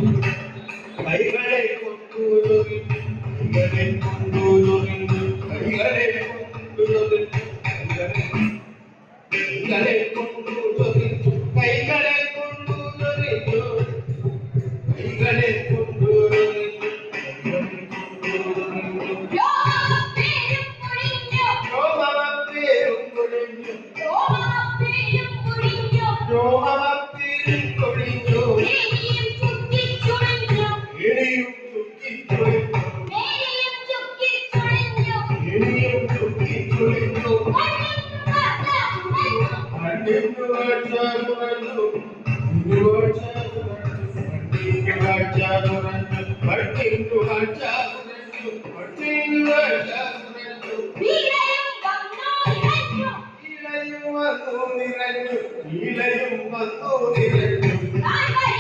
കൈകളെ കൊണ്ടുലൊറിഞ്ഞു കൈകളെ കൊണ്ടുലൊറിഞ്ഞു കൈകളെ കൊണ്ടുലൊറിഞ്ഞു കൈകളെ കൊണ്ടുലൊറിഞ്ഞു കൈകളെ കൊണ്ടുലൊറിഞ്ഞു കൈകളെ കൊണ്ടുലൊറിഞ്ഞു ീലയും വന്നു നിറഞ്ഞു